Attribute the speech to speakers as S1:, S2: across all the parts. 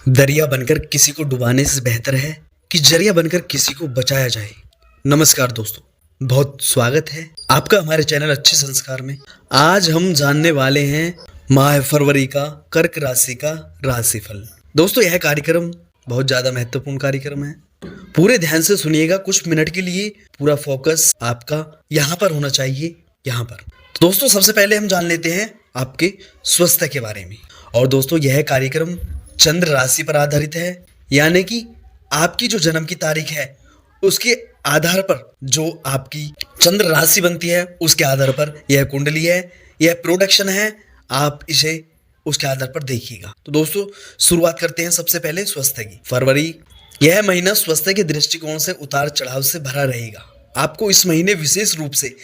S1: दरिया बनकर किसी को डुबाने से बेहतर है कि जरिया बनकर किसी को बचाया जाए। नमस्कार दोस्तों, बहुत स्वागत है आपका हमारे चैनल अच्छे संस्कार में। आज हम जानने वाले हैं माह फरवरी का कर्क राशि का राशिफल। दोस्तों, यह कार्यक्रम बहुत ज़्यादा महत्वपूर्ण कार्यक्रम है। पूरे ध्यान से सुनिएगा, कुछ मिनट के लिए पूरा फोकस आपका यहाँ पर होना चाहिए, यहाँ पर। तो दोस्तों, सबसे पहले हम जान लेते हैं आपके स्वास्थ्य के बारे में। और दोस्तों, यह कार्यक्रम चंद्र राशि पर आधारित है, यानी कि आपकी जो जन्म की तारीख है उसके आधार पर जो आपकी चंद्र राशि बनती है उसके आधार पर यह कुंडली है, यह प्रोडक्शन है। आप इसे उसके आधार पर देखिएगा। तो दोस्तों, शुरुआत करते हैं सबसे पहले स्वास्थ्य की। फरवरी, यह महीना स्वास्थ्य के दृष्टिकोण से उतार चढ़ाव से भरा रहेगा। आपको इस महीने विशेष रूप से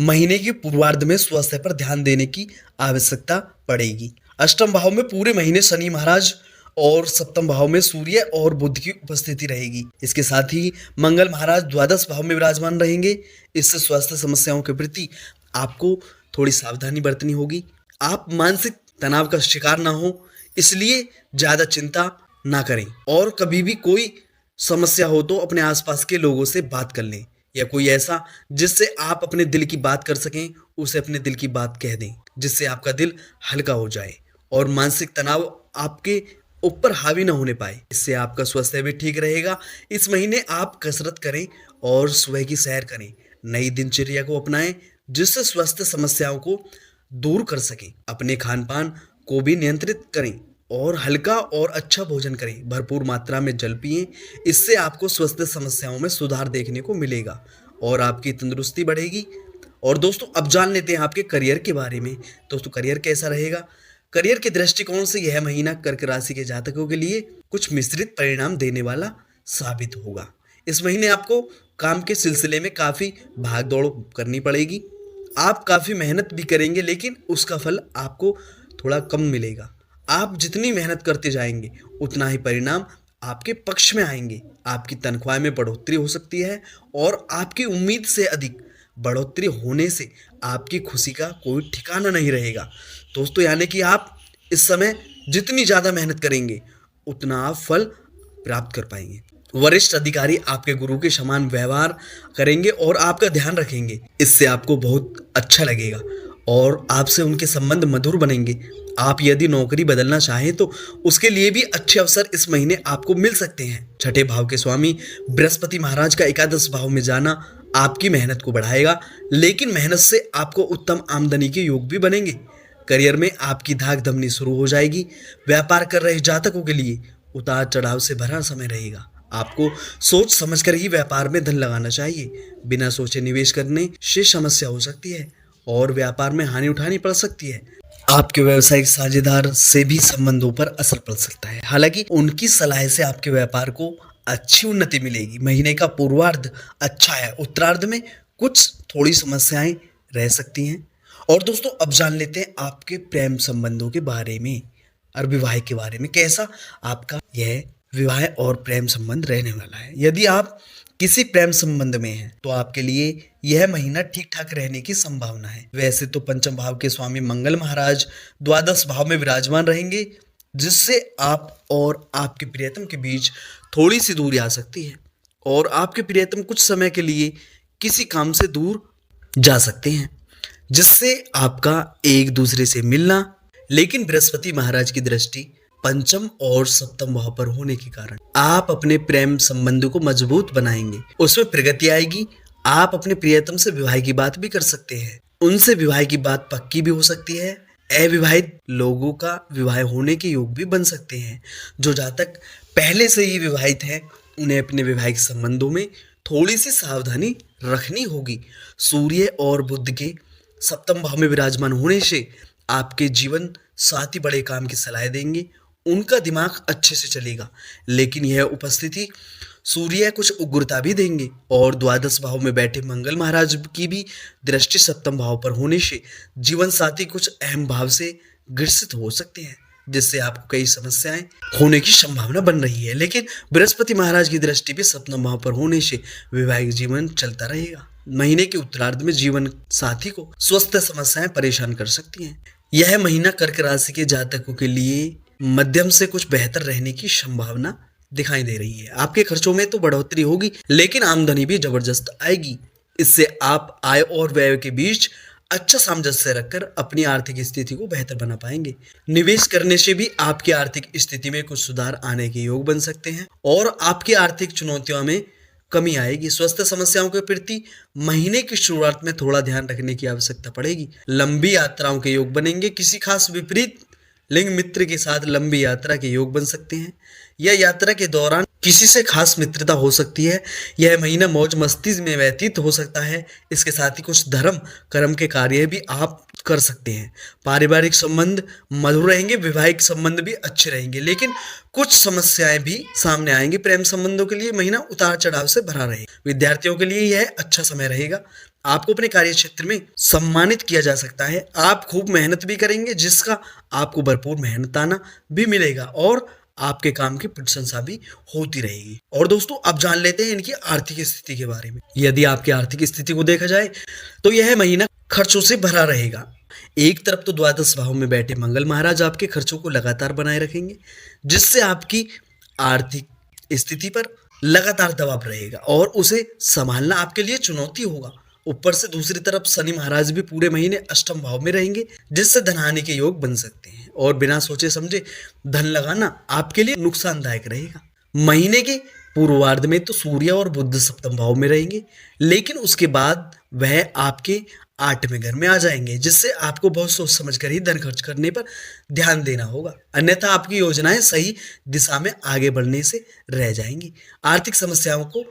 S1: महीने के पूर्वार्ध में स्वास्थ्य पर ध्यान देने की आवश्यकता पड़ेगी। अष्टम भाव में पूरे महीने शनि महाराज और सप्तम भाव में सूर्य और बुध की उपस्थिति रहेगी। इसके साथ ही मंगल महाराज द्वादश भाव में विराजमान रहेंगे। इससे स्वास्थ्य समस्याओं के प्रति आपको थोड़ी सावधानी बरतनी होगी। आप मानसिक तनाव का शिकार ना हो, इसलिए ज़्यादा चिंता ना करें। और कभी भी कोई समस्या हो तो अपने आसपास के लोगों से बात कर लें, या कोई ऐसा जिससे आप अपने दिल की बात कर सकें, उसे अपने दिल की बात कह दें, जिससे आपका दिल हल्का हो जाए और मानसिक तनाव आपके ऊपर हावी ना होने पाए। इससे आपका स्वास्थ्य भी ठीक रहेगा। इस महीने आप कसरत करें और सुबह की सैर करें। नई दिनचर्या को अपनाएं जिससे स्वास्थ्य समस्याओं को दूर कर सकें। अपने खान पान को भी नियंत्रित करें और हल्का और अच्छा भोजन करें। भरपूर मात्रा में जल पिएं, इससे आपको स्वास्थ्य समस्याओं में सुधार देखने को मिलेगा और आपकी तंदुरुस्ती बढ़ेगी। और दोस्तों, अब जान लेते हैं आपके करियर के बारे में। दोस्तों, करियर कैसा रहेगा? करियर के दृष्टिकोण से यह महीना कर्क राशि के जातकों के लिए कुछ मिश्रित परिणाम देने वाला साबित होगा। इस महीने आपको काम के सिलसिले में काफ़ी भाग दौड़ करनी पड़ेगी। आप काफ़ी मेहनत भी करेंगे, लेकिन उसका फल आपको थोड़ा कम मिलेगा। आप जितनी मेहनत करते जाएंगे उतना ही परिणाम आपके पक्ष में आएंगे। आपकी तनख्वाह में बढ़ोतरी हो सकती है और आपकी उम्मीद से अधिक बढ़ोतरी होने से आपकी खुशी का कोई ठिकाना नहीं रहेगा। दोस्तों, यानी कि आप इस समय जितनी ज़्यादा मेहनत करेंगे उतना आप फल प्राप्त कर पाएंगे। वरिष्ठ अधिकारी आपके गुरु के समान व्यवहार करेंगे और आपका ध्यान रखेंगे। इससे आपको बहुत अच्छा लगेगा और आपसे उनके संबंध मधुर बनेंगे। आप यदि नौकरी बदलना चाहें तो उसके लिए भी अच्छे अवसर इस महीने आपको मिल सकते हैं। छठे भाव के स्वामी बृहस्पति महाराज का एकादश भाव में जाना आपकी मेहनत को बढ़ाएगा, लेकिन मेहनत से आपको उत्तम आमदनी के योग भी बनेंगे। करियर में आपकी धाक धमनी शुरू हो जाएगी। व्यापार कर रहे जातकों के लिए उतार चढ़ाव से भरा समय रहेगा। आपको सोच समझकर ही व्यापार में धन लगाना चाहिए। बिना सोचे निवेश करने से समस्या हो सकती है और व्यापार में हानि उठानी पड़ सकती है। आपके व्यावसायिक साझेदार से भी संबंधों पर असर पड़ सकता है, हालांकि उनकी सलाह से आपके व्यापार को अच्छी उन्नति मिलेगी। महीने का पूर्वार्ध अच्छा है, उत्तरार्ध में कुछ थोड़ी समस्याएं रह सकती हैं। और दोस्तों, अब जान लेते हैं आपके प्रेम संबंधों के बारे में और विवाह के बारे में। कैसा आपका यह विवाह और प्रेम संबंध रहने वाला है? यदि आप किसी प्रेम संबंध में हैं तो आपके लिए यह महीना ठीक ठाक रहने की संभावना है। वैसे तो पंचम भाव के स्वामी मंगल महाराज द्वादश भाव में विराजमान रहेंगे, जिससे आप और आपके प्रियतम के बीच थोड़ी सी दूरी आ सकती है और आपके प्रियतम कुछ समय के लिए किसी काम से दूर जा सकते हैं, जिससे आपका एक दूसरे से मिलना। लेकिन बृहस्पति महाराज की दृष्टि पंचम और सप्तम भाव पर होने के कारण आप अपने प्रेम संबंधों को मजबूत बनाएंगे, उसमें प्रगति आएगी। आप अपने प्रियतम से विवाह की बात भी कर सकते हैं, उनसे विवाह की बात पक्की भी हो सकती है। अविवाहित लोगों का विवाह होने के योग भी बन सकते हैं। जो जातक पहले से ही विवाहित हैं उन्हें अपने वैवाहिक संबंधों में थोड़ी सी सावधानी रखनी होगी। सूर्य और बुध के सप्तम भाव में विराजमान होने से आपके जीवन साथी बड़े काम की सलाह देंगे। उनका दिमाग अच्छे से चलेगा, लेकिन यह उपस्थिति सूर्य कुछ उग्रता भी देंगे। और द्वादश भाव में बैठे मंगल महाराज की भी दृष्टि सप्तम भाव पर होने से जीवन साथी कुछ अहम भाव से ग्रसित हो सकते हैं, जिससे आपको कई समस्याएं होने की संभावना बन रही है। लेकिन बृहस्पति महाराज की दृष्टि भी सप्तम भाव पर होने से वैवाहिक जीवन चलता रहेगा। महीने के उत्तरार्ध में जीवन साथी को स्वास्थ्य समस्याएं परेशान कर सकती हैं। यह महीना कर्क राशि के जातकों के लिए मध्यम से कुछ बेहतर रहने की संभावना दिखाई दे रही है। आपके खर्चों में तो बढ़ोतरी होगी, लेकिन आमदनी भी जबरदस्त आएगी। इससे आप आय और व्यय के बीच अच्छा सामंजस्य रखकर अपनी आर्थिक स्थिति को बेहतर बना पाएंगे। निवेश करने से भी आपकी आर्थिक स्थिति में कुछ सुधार आने के योग बन सकते हैं और आपकी आर्थिक चुनौतियों में कमी आएगी। स्वास्थ्य समस्याओं के प्रति महीने की शुरुआत में थोड़ा ध्यान रखने की आवश्यकता पड़ेगी। लंबी यात्राओं के योग बनेंगे। किसी खास विपरीत लिंग मित्र के साथ लंबी यात्रा के योग बन सकते हैं। यह यात्रा के दौरान किसी से खास मित्रता हो सकती है। यह महीना मौज मस्ती में व्यतीत हो सकता है। इसके साथ ही कुछ धर्म कर्म के कार्य भी आप कर सकते हैं। पारिवारिक संबंध मधुर रहेंगे, वैवाहिक संबंध भी अच्छे रहेंगे, लेकिन कुछ समस्याएं भी सामने आएंगी। प्रेम संबंधों के लिए महीना उतार चढ़ाव से भरा रहेगा। विद्यार्थियों के लिए यह अच्छा समय रहेगा। आपको अपने कार्य क्षेत्र में सम्मानित किया जा सकता है। आप खूब मेहनत भी करेंगे, जिसका आपको भरपूर मेहनताना भी मिलेगा और आपके काम की प्रशंसा भी होती रहेगी। और दोस्तों, अब जान लेते हैं इनकी आर्थिक स्थिति के बारे में। यदि आपकी आर्थिक स्थिति को देखा जाए तो यह महीना खर्चों से भरा रहेगा। एक तरफ तो द्वादश भाव में बैठे मंगल महाराज आपके खर्चों को लगातार बनाए रखेंगे, जिससे आपकी आर्थिक स्थिति पर लगातार दबाव रहेगा और उसे संभालना आपके लिए चुनौती होगा। ऊपर से दूसरी तरफ शनि महाराज भी पूरे महीने अष्टम भाव में रहेंगे, जिससे धन हानि के योग बन सकते हैं और बिना सोचे समझे धन लगाना आपके लिए नुकसानदायक रहेगा। महीने के पूर्वार्ध में तो सूर्य और बुध सप्तम भाव में रहेंगे, लेकिन उसके बाद वह आपके 8वें घर में आ जाएंगे, जिससे आपको बहुत सोच समझ कर ही धन खर्च करने पर ध्यान देना होगा, अन्यथा आपकी योजनाएं सही दिशा में आगे बढ़ने से रह जाएंगी। आर्थिक समस्याओं को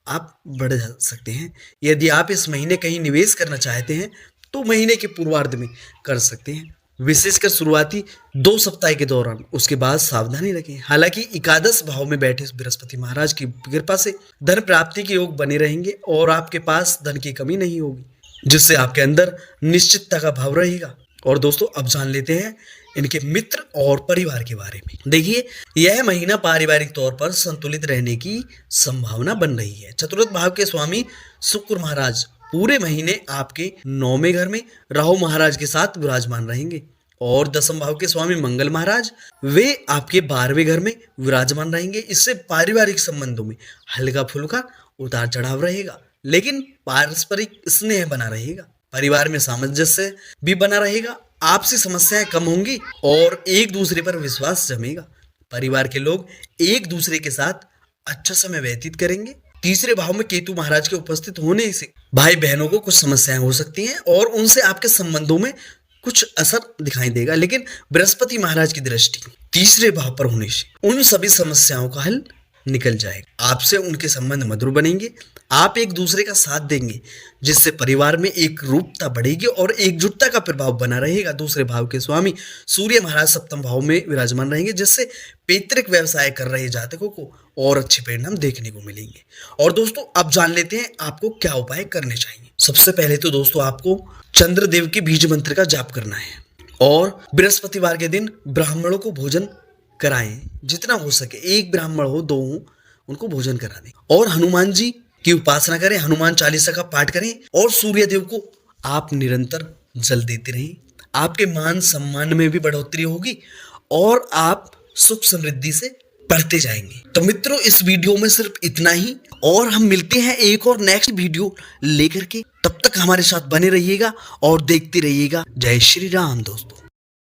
S1: आप बढ़ जा सकते हैं। यदि आप इस महीने कहीं निवेश करना चाहते हैं तो महीने के पूर्वार्ध में कर सकते हैं, विशेषकर शुरुआती 2 सप्ताह के दौरान। उसके बाद सावधानी रखें। हालांकि एकादश भाव में बैठे बृहस्पति महाराज की कृपा से धन प्राप्ति के योग बने रहेंगे और आपके पास धन की कमी नहीं होगी, जिससे आपके अंदर निश्चितता का भाव रहेगा। और दोस्तों, अब जान लेते हैं इनके मित्र और परिवार के बारे में। देखिए, यह महीना पारिवारिक तौर पर संतुलित रहने की संभावना बन रही है। चतुर्थ भाव के स्वामी शुक्र महाराज पूरे महीने आपके 9वें घर में राहु महाराज के साथ विराजमान रहेंगे और दसम भाव के स्वामी मंगल महाराज वे आपके 12वें घर में विराजमान रहेंगे। इससे पारिवारिक संबंधों में हल्का फुल्का उतार चढ़ाव रहेगा, लेकिन पारस्परिक स्नेह बना रहेगा। परिवार में सामंजस्य भी बना रहेगा। आपसी समस्याएं कम होंगी और एक दूसरे पर विश्वास जमेगा। परिवार के लोग एक दूसरे के साथ अच्छा समय व्यतीत करेंगे। तीसरे भाव में केतु महाराज के उपस्थित होने से भाई बहनों को कुछ समस्याएं हो सकती हैं और उनसे आपके संबंधों में कुछ असर दिखाई देगा, लेकिन बृहस्पति महाराज की दृष्टि तीसरे भाव पर होने से उन सभी समस्याओं का हल निकल जाएगा। आपसे उनके संबंध मधुर बनेंगे। आप एक दूसरे का साथ देंगे, जिससे परिवार में एक रूपता बढ़ेगी और एकजुटता का प्रभाव बना रहेगा। दूसरे भाव के स्वामी सूर्य महाराज सप्तम भाव में विराजमान रहेंगे, जिससे पैतृक व्यवसाय कर रहे जातकों को और अच्छे परिणाम देखने को मिलेंगे। और दोस्तों, अब जान लेते हैं आपको क्या उपाय करने चाहिए। सबसे पहले तो दोस्तों, आपको चंद्रदेव के बीज मंत्र का जाप करना है और बृहस्पतिवार के दिन ब्राह्मणों को भोजन कराएं। जितना हो सके, एक ब्राह्मण हो 2 हो, उनको भोजन करा दें और हनुमान जी की उपासना करें, हनुमान चालीसा का पाठ करें और सूर्य देव को आप निरंतर जल देते रहें। आपके मान सम्मान में भी बढ़ोतरी होगी और आप सुख समृद्धि से बढ़ते जाएंगे। तो मित्रों, इस वीडियो में सिर्फ इतना ही और हम मिलते हैं एक और नेक्स्ट वीडियो लेकर के। तब तक हमारे साथ बने रहिएगा और देखते रहिएगा। जय श्री राम दोस्तों।